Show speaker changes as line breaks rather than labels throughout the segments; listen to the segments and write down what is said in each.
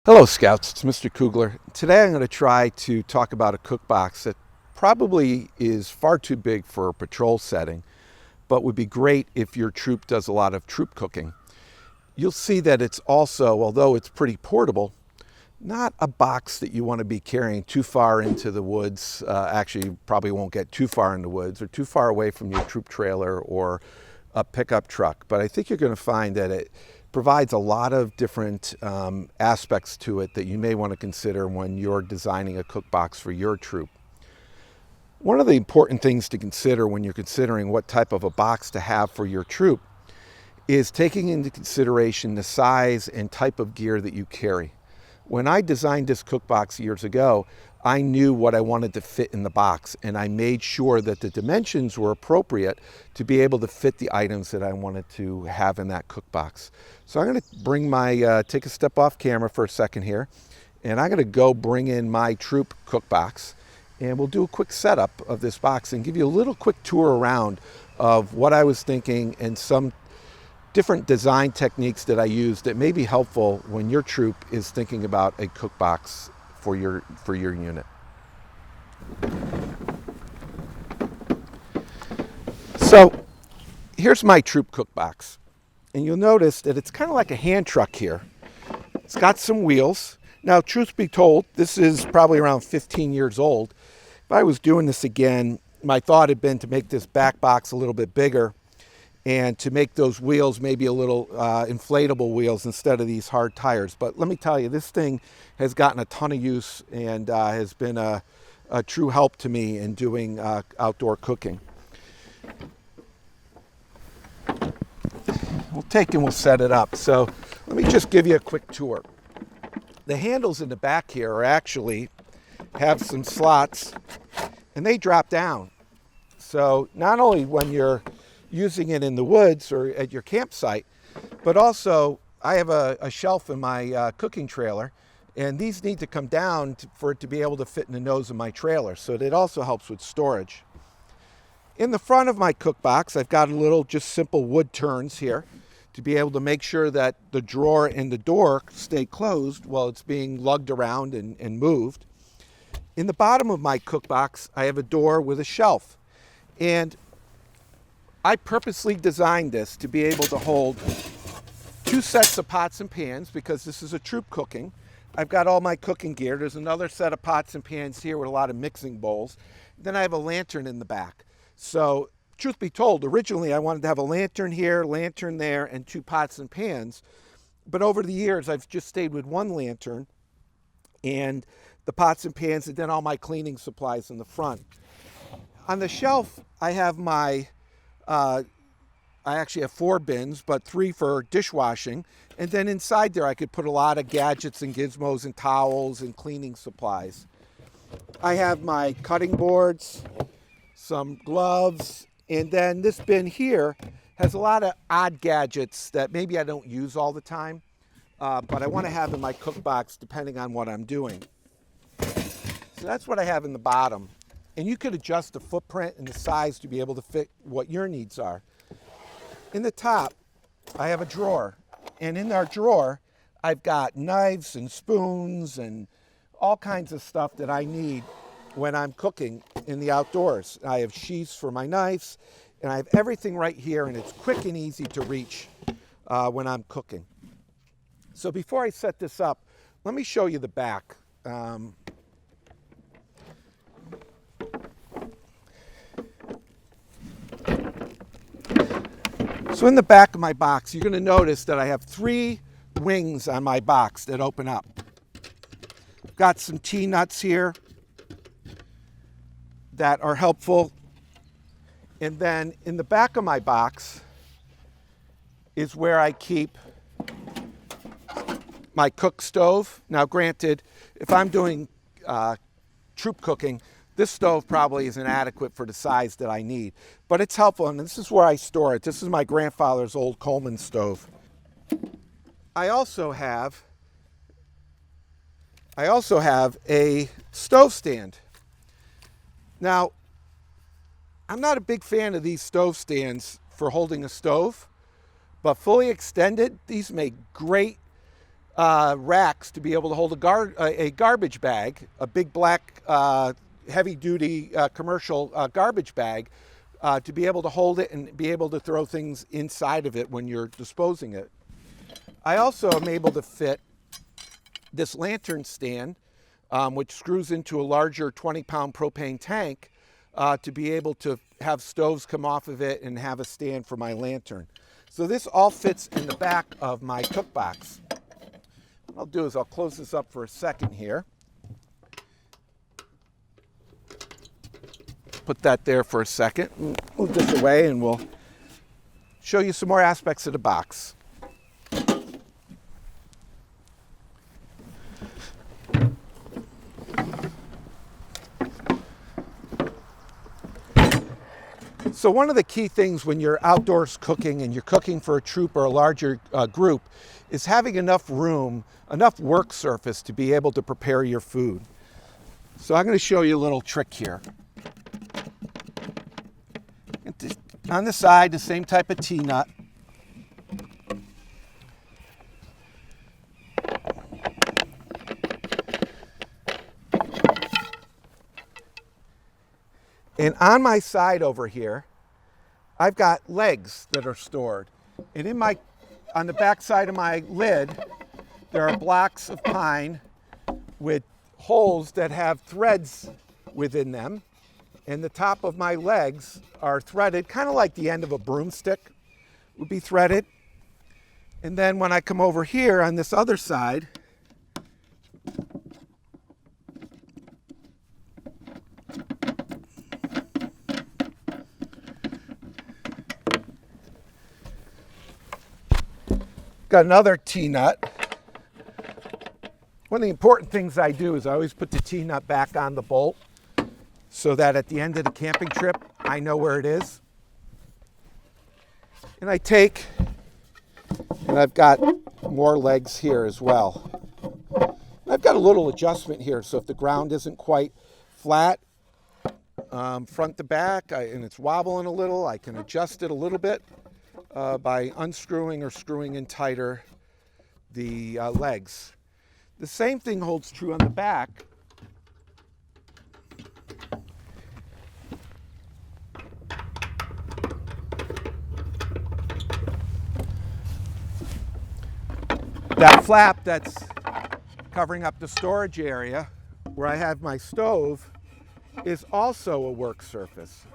Hello Scouts, it's Mr. Kugler. Today I'm going to try to talk about a cook box that probably is far too big for a patrol setting, but would be great if your troop does a lot of troop cooking. You'll see that it's also, although it's pretty portable, not a box that you want to be carrying too far into the woods. Actually, you probably won't get too far in the woods or too far away from your troop trailer or a pickup truck. But I think you're going to find that it provides a lot of different aspects to it that you may want to consider when you're designing a cook box for your troop. One of the important things to consider when you're considering what type of a box to have for your troop is taking into consideration the size and type of gear that you carry. When I designed this cook box years ago, I knew what I wanted to fit in the box, and I made sure that the dimensions were appropriate to be able to fit the items that I wanted to have in that cook box. So I'm going to bring my, take a step off camera for a second here, and I'm going to go bring in my troop cook box, and we'll do a quick setup of this box and give you a little quick tour around of what I was thinking and some different design techniques that I use that may be helpful when your troop is thinking about a cook box for your unit. So here's my troop cook box, and you'll notice that it's kind of like a hand truck here. It's got some wheels. Now, truth be told, this is probably around 15 years old. If I was doing this again, my thought had been to make this back box a little bit bigger and to make those wheels maybe a little inflatable wheels instead of these hard tires. But let me tell you, this thing has gotten a ton of use and has been a true help to me in doing outdoor cooking. We'll take and we'll set it up. So let me just give you a quick tour. The handles in the back here are actually have some slots, and they drop down. So not only when you're using it in the woods or at your campsite, but also I have a shelf in my cooking trailer, and these need to come down for it to be able to fit in the nose of my trailer. So it also helps with storage. In the front of my cook box, I've got a little just simple wood turns here to be able to make sure that the drawer and the door stay closed while it's being lugged around and moved. In the bottom of my cook box, I have a door with a shelf. And I purposely designed this to be able to hold two sets of pots and pans because this is a troop cooking. I've got all my cooking gear. There's another set of pots and pans here with a lot of mixing bowls. Then I have a lantern in the back. So, truth be told, originally I wanted to have a lantern here, lantern there, and two pots and pans. But over the years, I've just stayed with one lantern and the pots and pans, and then all my cleaning supplies in the front. On the shelf, I have my I actually have 4 bins, but 3 for dishwashing. And then inside there, I could put a lot of gadgets and gizmos and towels and cleaning supplies. I have my cutting boards, some gloves, and then this bin here has a lot of odd gadgets that maybe I don't use all the time, but I want to have in my cook box depending on what I'm doing. So that's what I have in the bottom. And you could adjust the footprint and the size to be able to fit what your needs are. In the top, I have a drawer. And in our drawer, I've got knives and spoons and all kinds of stuff that I need when I'm cooking in the outdoors. I have sheaths for my knives, and I have everything right here, and it's quick and easy to reach when I'm cooking. So before I set this up, let me show you the back. So in the back of my box, you're going to notice that I have 3 wings on my box that open up. I've got some T-nuts here that are helpful. And then in the back of my box is where I keep my cook stove. Now granted, if I'm doing troop cooking, this stove probably isn't adequate for the size that I need, but it's helpful, and this is where I store it. This is my grandfather's old Coleman stove. I also have a stove stand. Now, I'm not a big fan of these stove stands for holding a stove, but fully extended, these make great racks to be able to hold a garbage bag, a big black heavy-duty commercial garbage bag, to be able to hold it and be able to throw things inside of it when you're disposing it. I also am able to fit this lantern stand, which screws into a larger 20-pound propane tank, to be able to have stoves come off of it and have a stand for my lantern. So this all fits in the back of my cook box. What I'll do is I'll close this up for a second here. Put that there for a second. Move this away and we'll show you some more aspects of the box. So one of the key things when you're outdoors cooking and you're cooking for a troop or a larger group is having enough room, enough work surface to be able to prepare your food. So I'm going to show you a little trick here. On the side, the same type of T-nut. And on my side over here, I've got legs that are stored. And on the back side of my lid, there are blocks of pine with holes that have threads within them. And the top of my legs are threaded, kind of like the end of a broomstick would be threaded. And then when I come over here on this other side, got another T-nut. One of the important things I do is I always put the T-nut back on the bolt so that at the end of the camping trip, I know where it is. And I take, and I've got more legs here as well. I've got a little adjustment here, so if the ground isn't quite flat, front to back, and it's wobbling a little, I can adjust it a little bit by unscrewing or screwing in tighter the legs. The same thing holds true on the back. That flap that's covering up the storage area where I have my stove is also a work surface.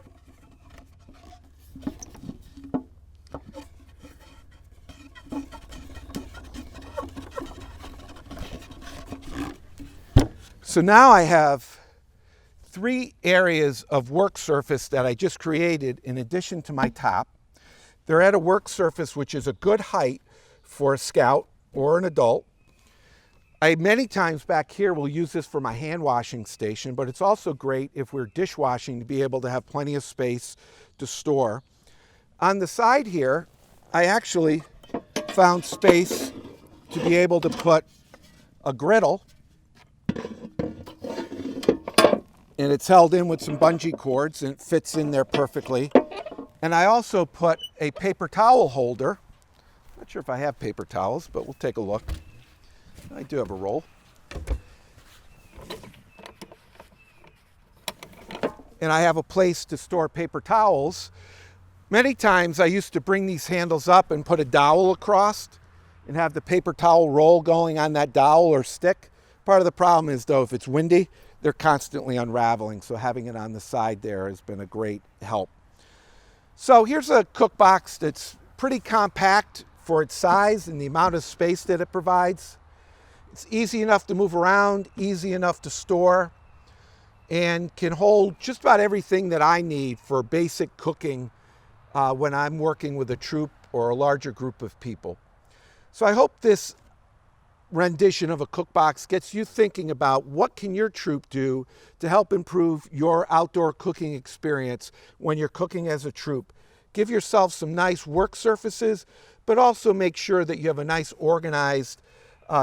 So now I have 3 areas of work surface that I just created in addition to my top. They're at a work surface which is a good height for a scout or an adult. I many times back here will use this for my hand washing station, but it's also great if we're dishwashing to be able to have plenty of space to store. On the side here, I actually found space to be able to put a griddle, and it's held in with some bungee cords and it fits in there perfectly. And I also put a paper towel holder. Not sure if I have paper towels, but we'll take a look. I do have a roll. And I have a place to store paper towels. Many times I used to bring these handles up and put a dowel across and have the paper towel roll going on that dowel or stick. Part of the problem is, though, if it's windy, they're constantly unraveling. So having it on the side there has been a great help. So here's a cook box that's pretty compact for its size and the amount of space that it provides. It's easy enough to move around, easy enough to store, and can hold just about everything that I need for basic cooking when I'm working with a troop or a larger group of people. So I hope this rendition of a cook box gets you thinking about what can your troop do to help improve your outdoor cooking experience when you're cooking as a troop. Give yourself some nice work surfaces, but also make sure that you have a nice organized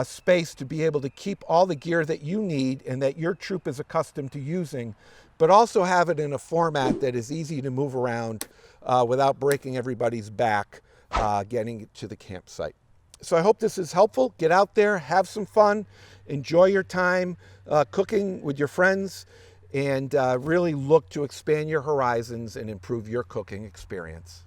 space to be able to keep all the gear that you need and that your troop is accustomed to using, but also have it in a format that is easy to move around without breaking everybody's back getting to the campsite. So I hope this is helpful. Get out there, have some fun, enjoy your time cooking with your friends, and really look to expand your horizons and improve your cooking experience.